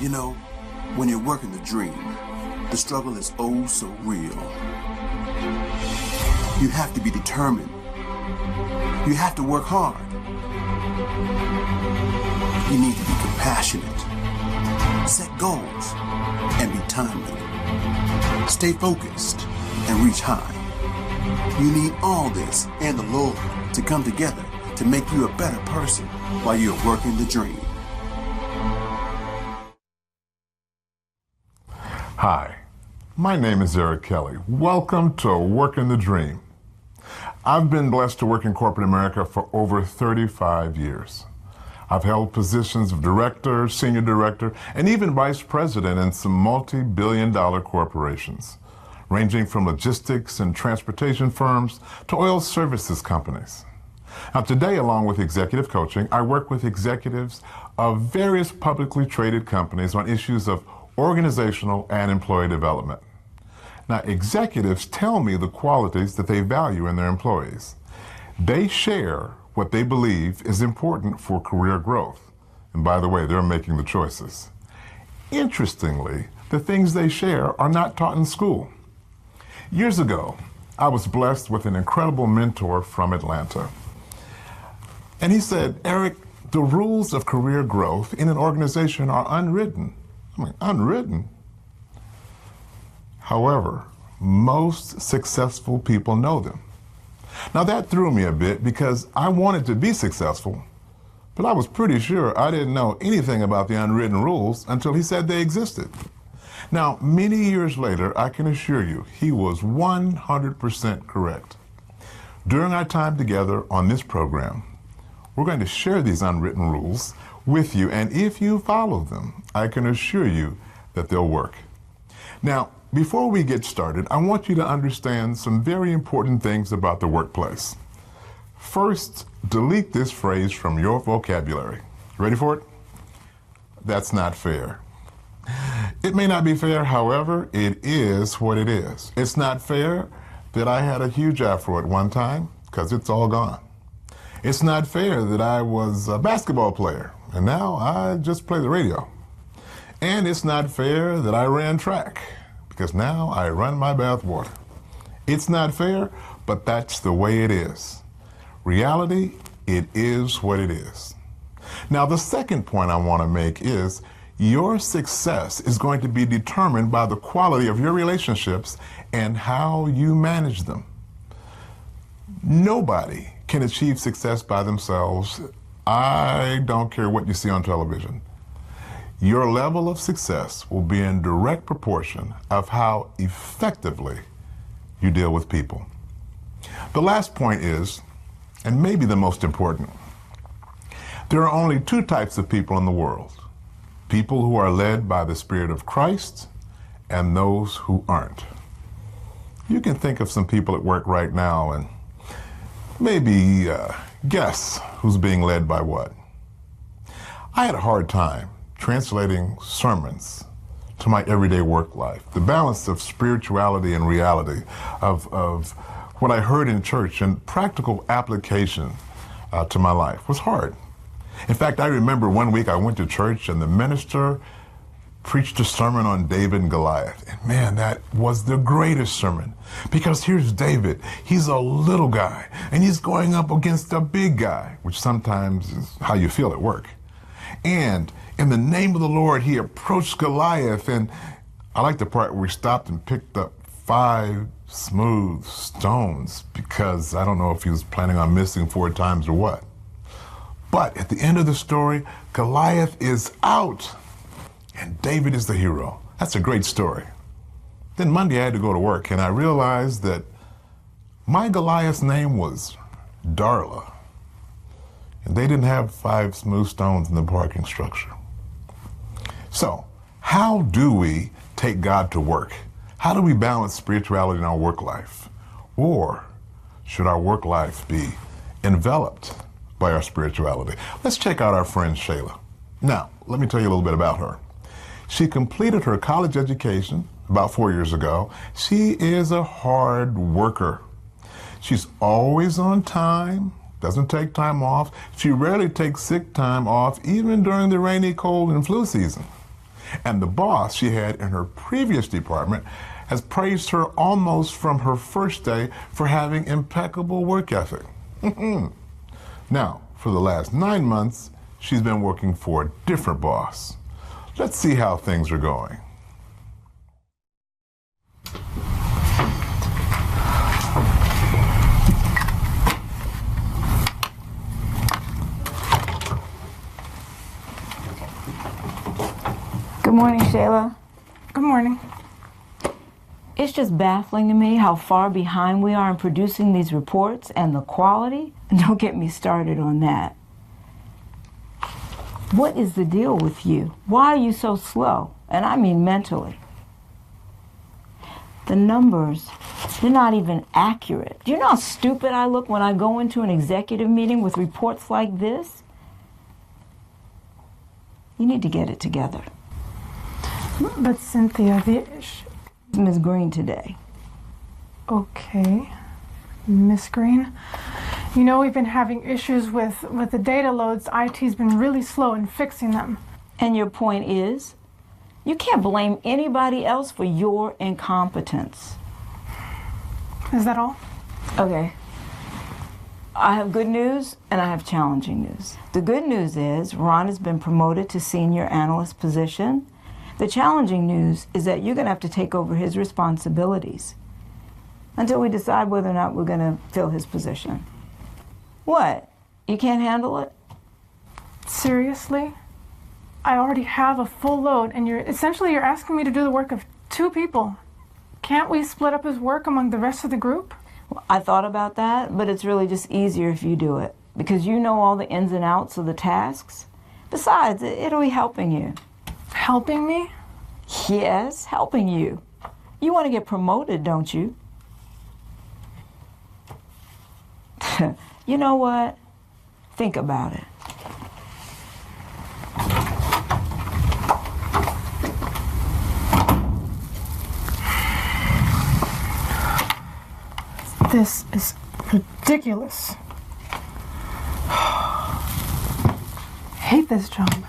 You know, when you're working the dream, the struggle is oh so real. You have to be determined. You have to work hard. You need to be compassionate, set goals, and be timely. Stay focused and reach high. You need all this and the Lord to come together to make you a better person while you're working the dream. Hi, my name is Eric Kelly. Welcome to Working the Dream. I've been blessed to work in corporate America for over 35 years. I've held positions of director, senior director, and even vice president in some multi-billion-dollar corporations, ranging from logistics and transportation firms to oil services companies. Now today, along with executive coaching, I work with executives of various publicly traded companies on issues of organizational and employee development. Now, executives tell me the qualities that they value in their employees. They share what they believe is important for career growth. And by the way, they're making the choices. Interestingly, the things they share are not taught in school. Years ago, I was blessed with an incredible mentor from Atlanta. And he said, Eric, the rules of career growth in an organization are unwritten. I mean, unwritten? However, most successful people know them. Now that threw me a bit because I wanted to be successful, but I was pretty sure I didn't know anything about the unwritten rules until he said they existed. Now, many years later, I can assure you, he was 100% correct. During our time together on this program, we're going to share these unwritten rules with you, and if you follow them, I can assure you that they'll work. Now, before we get started, I want you to understand some very important things about the workplace. First, delete this phrase from your vocabulary. Ready for it? That's not fair. It may not be fair, however, it is what it is. It's not fair that I had a huge afro at one time, because it's all gone. It's not fair that I was a basketball player, and now I just play the radio. And it's not fair that I ran track, because now I run my bathwater. It's not fair, but that's the way it is. Reality, it is what it is. Now, the second point I want to make is your success is going to be determined by the quality of your relationships and how you manage them. Nobody can achieve success by themselves. I don't care what you see on television. Your level of success will be in direct proportion of how effectively you deal with people. The last point is, and maybe the most important, there are only two types of people in the world: people who are led by the Spirit of Christ and those who aren't. You can think of some people at work right now and maybe guess who's being led by what. I had a hard time translating sermons to my everyday work life. The balance of spirituality and reality, of what I heard in church and practical application to my life was hard. In fact, I remember one week I went to church and the minister preached a sermon on David and Goliath. And man, that was the greatest sermon. Because here's David. He's a little guy, and he's going up against a big guy, which sometimes is how you feel at work. And in the name of the Lord, he approached Goliath. And I like the part where he stopped and picked up 5 smooth stones, because I don't know if he was planning on missing 4 times or what. But at the end of the story, Goliath is out. And David is the hero. That's a great story. Then Monday I had to go to work, and I realized that my Goliath's name was Darla. And they didn't have 5 smooth stones in the parking structure. So, how do we take God to work? How do we balance spirituality in our work life? Or should our work life be enveloped by our spirituality? Let's check out our friend Shayla. Now, let me tell you a little bit about her. She completed her college education about 4 years ago. She is a hard worker. She's always on time, doesn't take time off. She rarely takes sick time off, even during the rainy, cold, and flu season. And the boss she had in her previous department has praised her almost from her first day for having impeccable work ethic. Now, for the last 9 months, she's been working for a different boss. Let's see how things are going. Good morning, Shayla. Good morning. It's just baffling to me how far behind we are in producing these reports and the quality. Don't get me started on that. What is the deal with you? Why are you so slow? And I mean mentally. The numbers, they're not even accurate. Do you know how stupid I look when I go into an executive meeting with reports like this? You need to get it together. But Cynthia, Ms. Green today. Okay. Miss Green, you know we've been having issues with the data loads. IT's been really slow in fixing them. And your point is, you can't blame anybody else for your incompetence. Is that all? Okay. I have good news and I have challenging news. The good news is Ron has been promoted to senior analyst position. The challenging news is that you're going to have to take over his responsibilities until we decide whether or not we're going to fill his position. What? You can't handle it? Seriously? I already have a full load, and you're asking me to do the work of 2 people. Can't we split up his work among the rest of the group? Well, I thought about that, but it's really just easier if you do it because you know all the ins and outs of the tasks. Besides, it'll be helping you. Helping me? Yes, helping you. You want to get promoted, don't you? You know what? Think about it. This is ridiculous. Hate this job.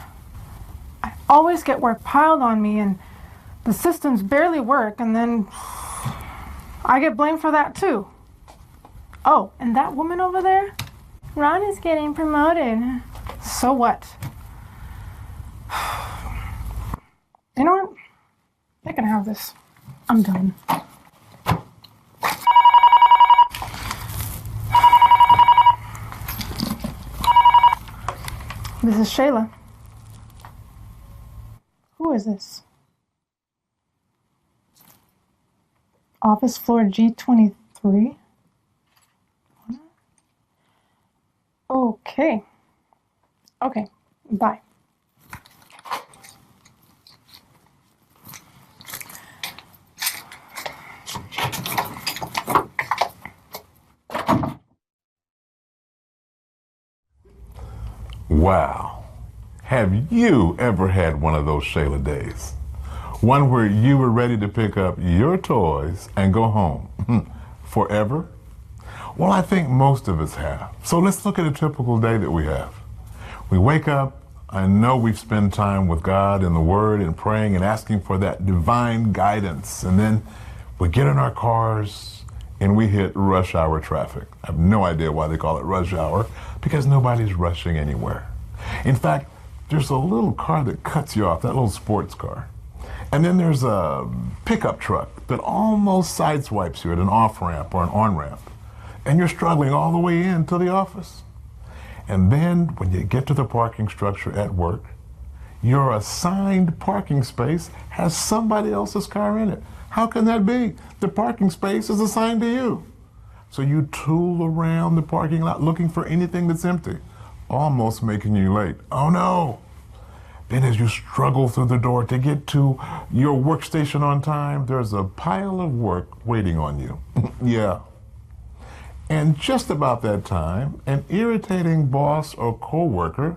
I always get work piled on me and the systems barely work, and then I get blamed for that too. Oh, and that woman over there? Ron is getting promoted. So what? You know what? I can have this. I'm done. This is Shayla. Who is this? Office floor G23? Okay. Okay, bye. Wow. Have you ever had one of those Shayla days? One where you were ready to pick up your toys and go home forever? Well, I think most of us have. So let's look at a typical day that we have. We wake up, I know we've spent time with God and the Word and praying and asking for that divine guidance. And then we get in our cars and we hit rush hour traffic. I have no idea why they call it rush hour, because nobody's rushing anywhere. In fact, there's a little car that cuts you off, that little sports car. And then there's a pickup truck that almost sideswipes you at an off-ramp or an on-ramp. And you're struggling all the way into the office. And then when you get to the parking structure at work, your assigned parking space has somebody else's car in it. How can that be? The parking space is assigned to you. So you tool around the parking lot looking for anything that's empty, almost making you late. Oh no! Then as you struggle through the door to get to your workstation on time, there's a pile of work waiting on you. Yeah. And just about that time, an irritating boss or coworker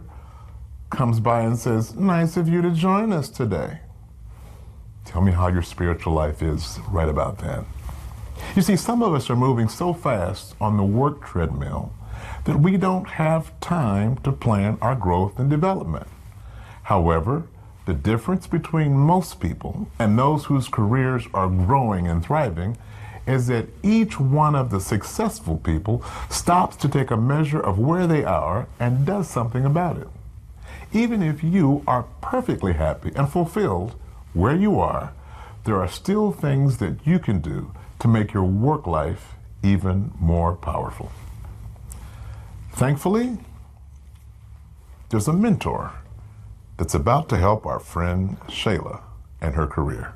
comes by and says, "Nice of you to join us today." Tell me how your spiritual life is right about then. You see, some of us are moving so fast on the work treadmill that we don't have time to plan our growth and development. However, The difference between most people and those whose careers are growing and thriving is that each one of the successful people stops to take a measure of where they are and does something about it. Even if you are perfectly happy and fulfilled where you are, there are still things that you can do to make your work life even more powerful. Thankfully, there's a mentor that's about to help our friend Shayla and her career.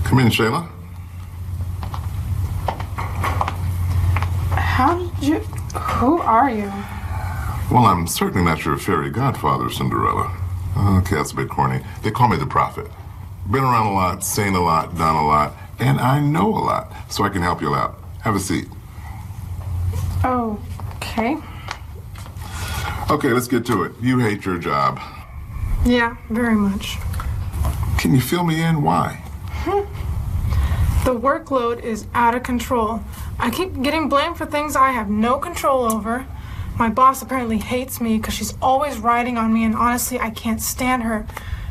Come in, Shayla. Who are you? Well, I'm certainly not your fairy godfather, Cinderella. Okay, that's a bit corny. They call me the prophet. Been around a lot, seen a lot, done a lot, and I know a lot, so I can help you out. Have a seat. Okay. Okay, let's get to it. You hate your job. Yeah, very much. Can you fill me in? Why? The workload is out of control. I keep getting blamed for things I have no control over. My boss apparently hates me because she's always riding on me, and honestly, I can't stand her.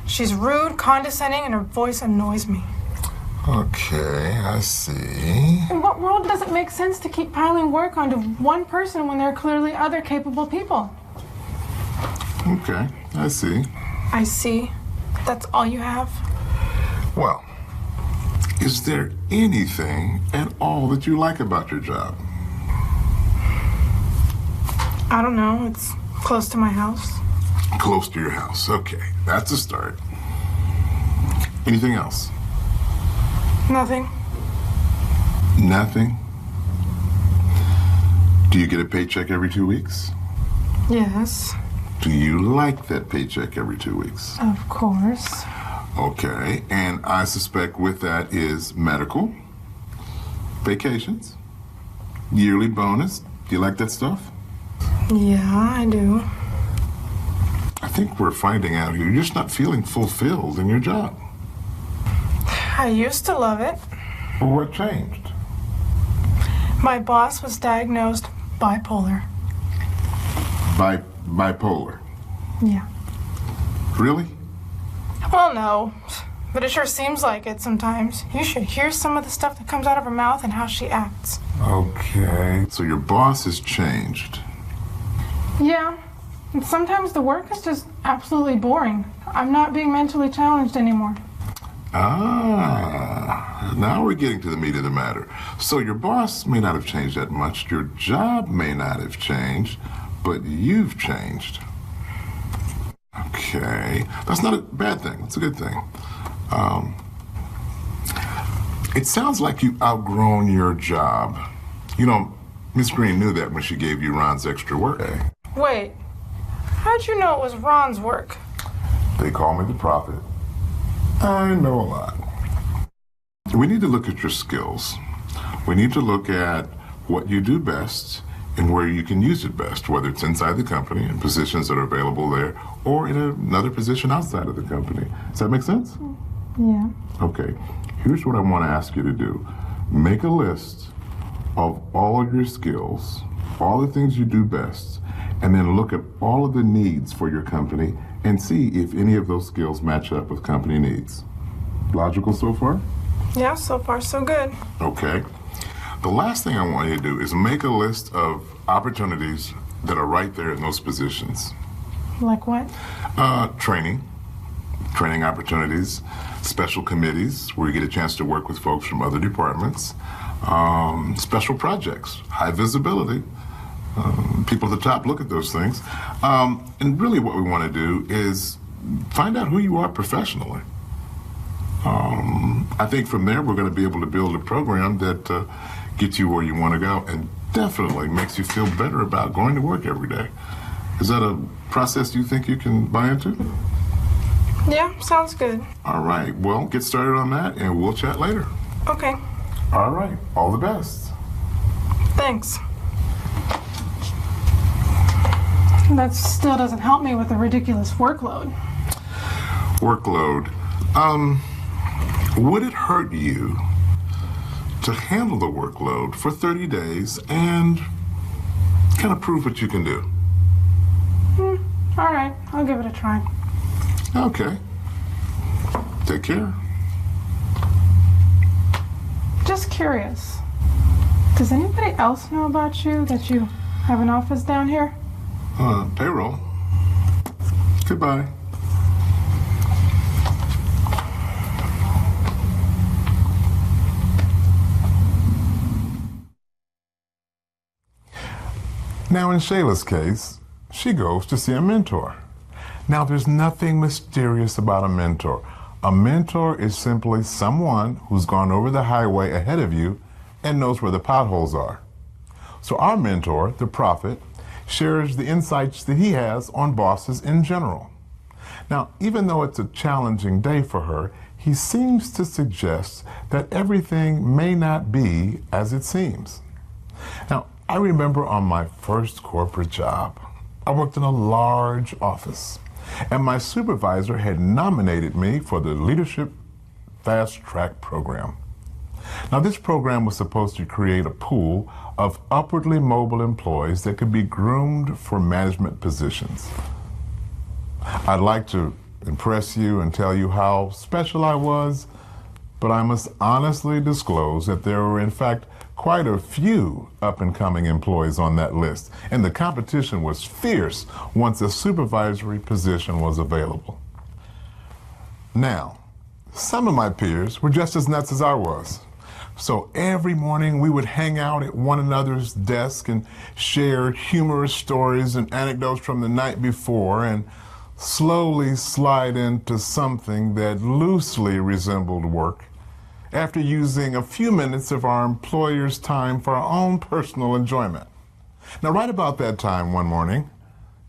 She's rude, condescending, and her voice annoys me. Okay, I see. In what world does it make sense to keep piling work onto one person when there are clearly other capable people? Okay, I see. I see. That's all you have? Well, is there anything at all that you like about your job? I don't know. It's close to my house. Close to your house. Okay, that's a start. Anything else? Nothing. Nothing? Do you get a paycheck every 2 weeks? Yes. Do you like that paycheck every 2 weeks? Of course. Okay, and I suspect with that is medical, vacations, yearly bonus. Do you like that stuff? Yeah, I do. I think we're finding out here you're just not feeling fulfilled in your job. I used to love it. Well, what changed? My boss was diagnosed bipolar. Bipolar? Yeah. Really? Well, no, but it sure seems like it sometimes. You should hear some of the stuff that comes out of her mouth and how she acts. Okay, so your boss has changed. Yeah, and sometimes the work is just absolutely boring. I'm not being mentally challenged anymore. Ah, now we're getting to the meat of the matter. So your boss may not have changed that much, your job may not have changed, but you've changed. Okay, that's not a bad thing, it's a good thing. It sounds like you've outgrown your job. You know, Miss Green knew that when she gave you Ron's extra work. Wait, how'd you know it was Ron's work? They call me the prophet. I know a lot. We need to look at your skills. We need to look at what you do best and where you can use it best, whether it's inside the company in positions that are available there or in another position outside of the company. Does that make sense? Yeah. Okay, here's what I want to ask you to do. Make a list of all of your skills, all the things you do best, and then look at all of the needs for your company and see if any of those skills match up with company needs. Logical so far? Yeah, so far so good. Okay. The last thing I want you to do is make a list of opportunities that are right there in those positions. Like what? Training opportunities, special committees where you get a chance to work with folks from other departments, special projects, high visibility. People at the top look at those things. And really what we want to do is find out who you are professionally. I think from there we're going to be able to build a program that gets you where you want to go and definitely makes you feel better about going to work every day. Is that a process you think you can buy into? Yeah, sounds good. All right, well, get started on that and we'll chat later. Okay, All right, all the best. thanks. That still doesn't help me with the ridiculous workload. Workload. Would it hurt you to handle the workload for 30 days and Kind of prove what you can do. All right, I'll give it a try. Okay. Take care. Just curious. Does anybody else know about you that you have an office down here? Payroll. Goodbye. Now, in Shayla's case, she goes to see a mentor. Now, there's nothing mysterious about a mentor. A mentor is simply someone who's gone over the highway ahead of you and knows where the potholes are. So our mentor, the prophet, shares the insights that he has on bosses in general. Now, even though it's a challenging day for her, he seems to suggest that everything may not be as it seems. Now, I remember on my first corporate job, I worked in a large office, and my supervisor had nominated me for the Leadership Fast Track program. Now, this program was supposed to create a pool of upwardly mobile employees that could be groomed for management positions. I'd like to impress you and tell you how special I was, but I must honestly disclose that there were, in fact, quite a few up-and-coming employees on that list, and the competition was fierce once a supervisory position was available. Now, some of my peers were just as nuts as I was. So every morning we would hang out at one another's desk and share humorous stories and anecdotes from the night before and slowly slide into something that loosely resembled work after using a few minutes of our employer's time for our own personal enjoyment. Now, right about that time one morning,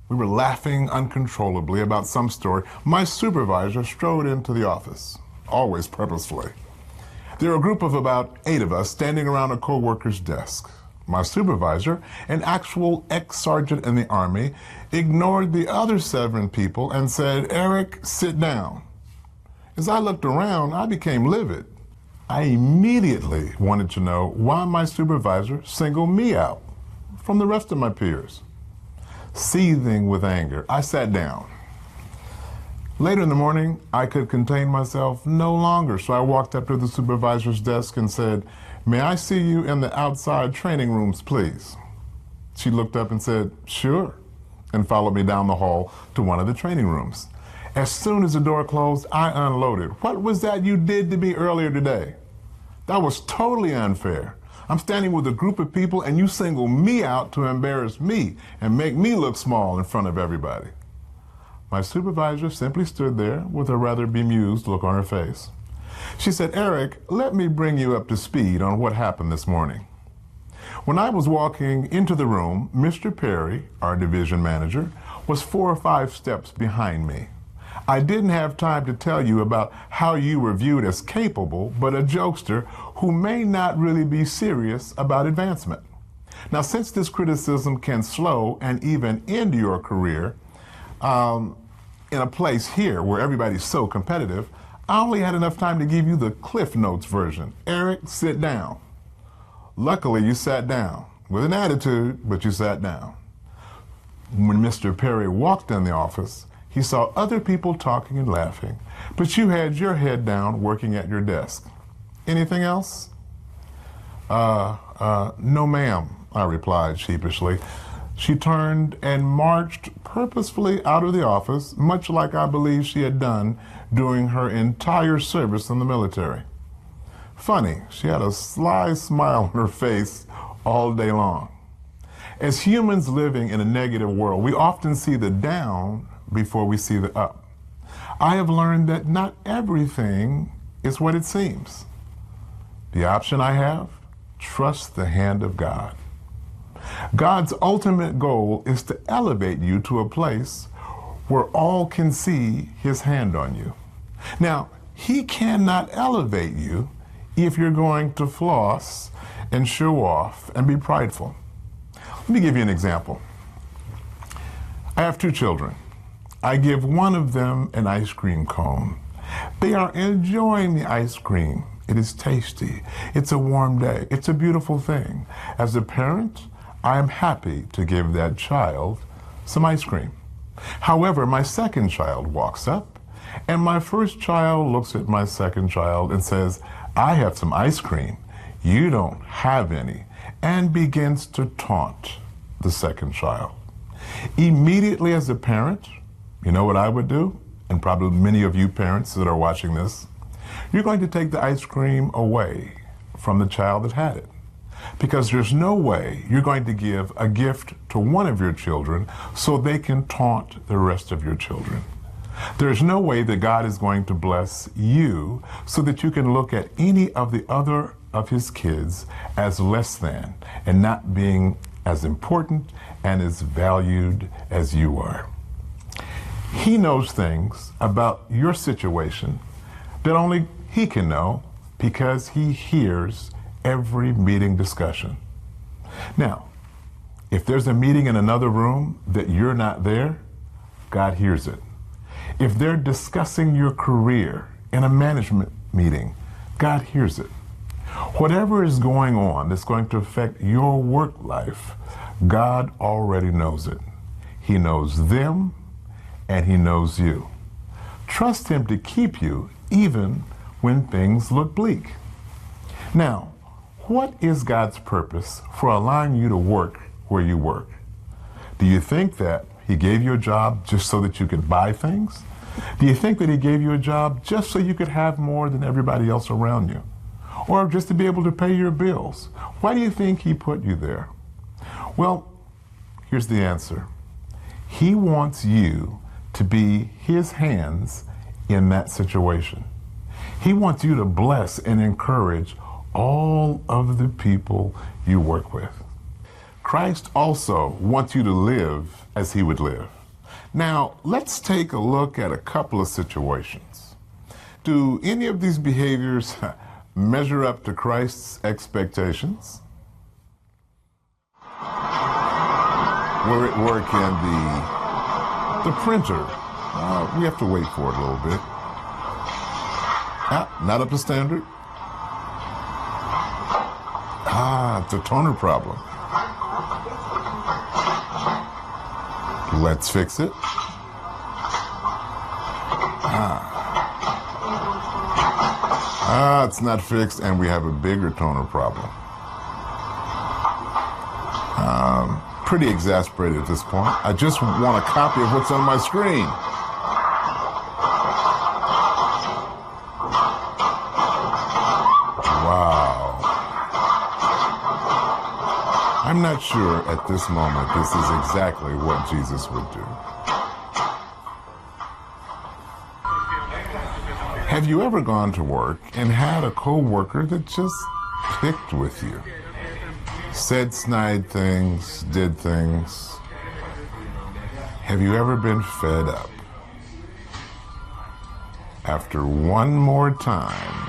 we were laughing uncontrollably about some story. My supervisor strode into the office, always purposefully. There were a group of about 8 of us standing around a co-worker's desk. My supervisor, an actual ex-sergeant in the Army, ignored the other 7 people and said, "Eric, sit down." As I looked around, I became livid. I immediately wanted to know why my supervisor singled me out from the rest of my peers. Seething with anger, I sat down. Later in the morning, I could contain myself no longer, so I walked up to the supervisor's desk and said, "May I see you in the outside training rooms, please?" She looked up and said, "Sure," and followed me down the hall to one of the training rooms. As soon as the door closed, I unloaded. "What was that you did to me earlier today? That was totally unfair. I'm standing with a group of people and you single me out to embarrass me and make me look small in front of everybody." My supervisor simply stood there with a rather bemused look on her face. She said, "Eric, let me bring you up to speed on what happened this morning. When I was walking into the room, Mr. Perry, our division manager, was 4 or 5 steps behind me. I didn't have time to tell you about how you were viewed as capable, but a jokester who may not really be serious about advancement. Now, since this criticism can slow and even end your career, in a place here where everybody's so competitive, I only had enough time to give you the Cliff Notes version. Eric, sit down. Luckily, you sat down with an attitude, but you sat down. When Mr. Perry walked in the office, he saw other people talking and laughing, but you had your head down working at your desk. Anything else?" No, ma'am," I replied sheepishly. She turned and marched purposefully out of the office, much like I believe she had done during her entire service in the military. Funny, she had a sly smile on her face all day long. As humans living in a negative world, we often see the down before we see the up. I have learned that not everything is what it seems. The option I have, trust the hand of God. God's ultimate goal is to elevate you to a place where all can see his hand on you. Now, he cannot elevate you if you're going to floss and show off and be prideful. Let me give you an example. I have 2 children. I give one of them an ice cream cone. They are enjoying the ice cream. It is tasty. It's a warm day. It's a beautiful thing. As a parent, I am happy to give that child some ice cream. However, my second child walks up, and my first child looks at my second child and says, I have some ice cream, you don't have any, and begins to taunt the second child. Immediately as a parent, you know what I would do? And probably many of you parents that are watching this, you're going to take the ice cream away from the child that had it. Because there's no way you're going to give a gift to one of your children so they can taunt the rest of your children. There's no way that God is going to bless you so that you can look at any of the other of his kids as less than and not being as important and as valued as you are. He knows things about your situation that only he can know because he hears every meeting discussion. Now, if there's a meeting in another room that you're not there, God hears it. If they're discussing your career in a management meeting, God hears it. Whatever is going on that's going to affect your work life, God already knows it. He knows them and he knows you. Trust him to keep you even when things look bleak. Now, what is God's purpose for allowing you to work where you work? Do you think that he gave you a job just so that you could buy things? Do you think that he gave you a job just so you could have more than everybody else around you? Or just to be able to pay your bills? Why do you think he put you there? Well, here's the answer. He wants you to be his hands in that situation. He wants you to bless and encourage all of the people you work with. Christ also wants you to live as he would live. Now, let's take a look at a couple of situations. Do any of these behaviors measure up to Christ's expectations? We're at work in the printer. We have to wait for it a little bit. Not up to standard. It's a toner problem. Let's fix it. It's not fixed, and we have a bigger toner problem. Pretty exasperated at this point. I just want a copy of what's on my screen. Wow. I'm not sure at this moment this is exactly what Jesus would do. Have you ever gone to work and had a coworker that just picked with you? Said snide things, did things. Have you ever been fed up? After one more time,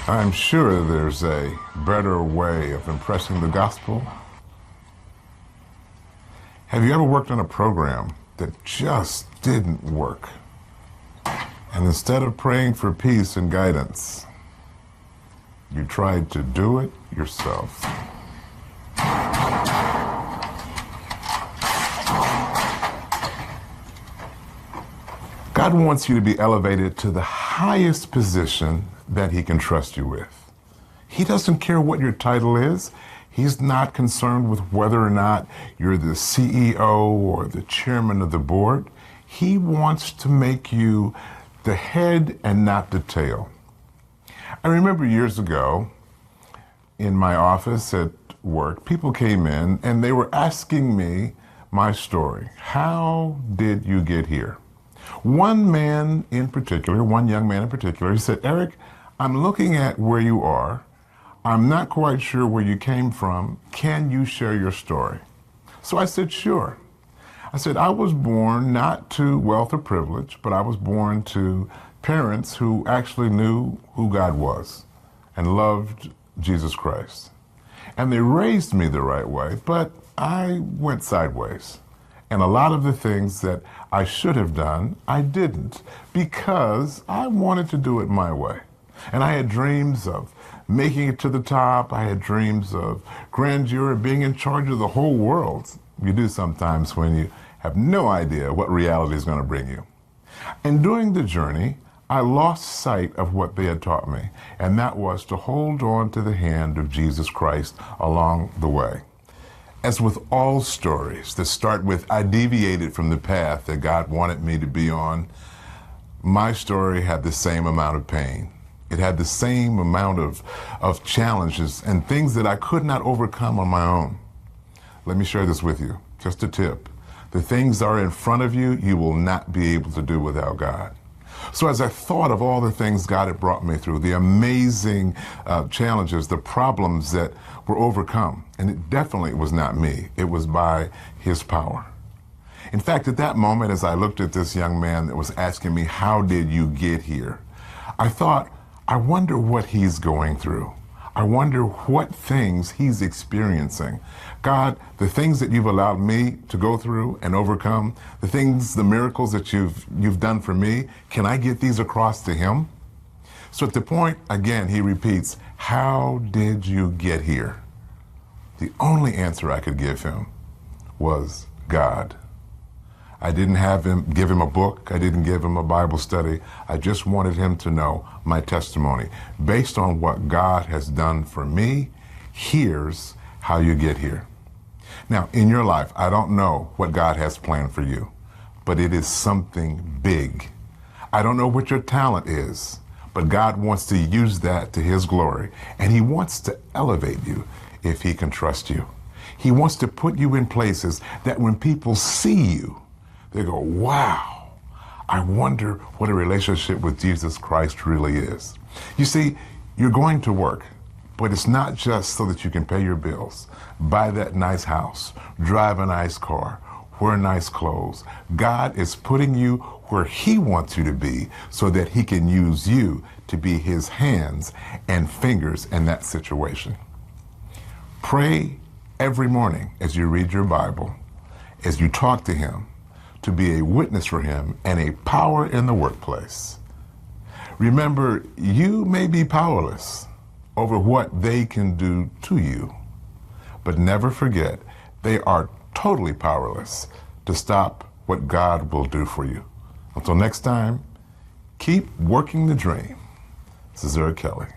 I'm sure there's a better way of impressing the gospel. Have you ever worked on a program that just didn't work? And instead of praying for peace and guidance, you tried to do it yourself? God wants you to be elevated to the highest position that he can trust you with. He doesn't care what your title is. He's not concerned with whether or not you're the CEO or the chairman of the board. He wants to make you the head and not the tail. I remember years ago in my office at work, people came in and they were asking me my story. How did you get here? One man in particular, one young man in particular, he said, Eric, I'm looking at where you are. I'm not quite sure where you came from. Can you share your story? So I said, sure. I said, I was born not to wealth or privilege, but I was born to parents who actually knew who God was and loved Jesus Christ. And they raised me the right way, but I went sideways. And a lot of the things that I should have done, I didn't, because I wanted to do it my way. And I had dreams of making it to the top. I had dreams of grandeur, being in charge of the whole world. You do sometimes when you have no idea what reality is going to bring you. And during the journey, I lost sight of what they had taught me, and that was to hold on to the hand of Jesus Christ along the way. As with all stories that start with, I deviated from the path that God wanted me to be on, my story had the same amount of pain. It had the same amount of challenges and things that I could not overcome on my own. Let me share this with you, just a tip. The things that are in front of you, you will not be able to do without God. So as I thought of all the things God had brought me through, the amazing challenges, the problems that were overcome, and it definitely was not me, it was by His power. In fact, at that moment, as I looked at this young man that was asking me, how did you get here? I thought, I wonder what he's going through. I wonder what things he's experiencing. God, the things that you've allowed me to go through and overcome, the things, the miracles that you've done for me, can I get these across to him? So at the point, again, he repeats, how did you get here? The only answer I could give him was God. I didn't give him a book. I didn't give him a Bible study. I just wanted him to know my testimony. Based on what God has done for me, here's how you get here. Now, in your life, I don't know what God has planned for you, but it is something big. I don't know what your talent is, but God wants to use that to His glory, and He wants to elevate you if He can trust you. He wants to put you in places that when people see you, they go, wow, I wonder what a relationship with Jesus Christ really is. You see, you're going to work, but it's not just so that you can pay your bills, buy that nice house, drive a nice car, wear nice clothes. God is putting you where He wants you to be so that He can use you to be His hands and fingers in that situation. Pray every morning as you read your Bible, as you talk to Him, to be a witness for Him and a power in the workplace. Remember, you may be powerless over what they can do to you, but never forget they are totally powerless to stop what God will do for you. Until next time, keep working the dream. This is Eric Kelly.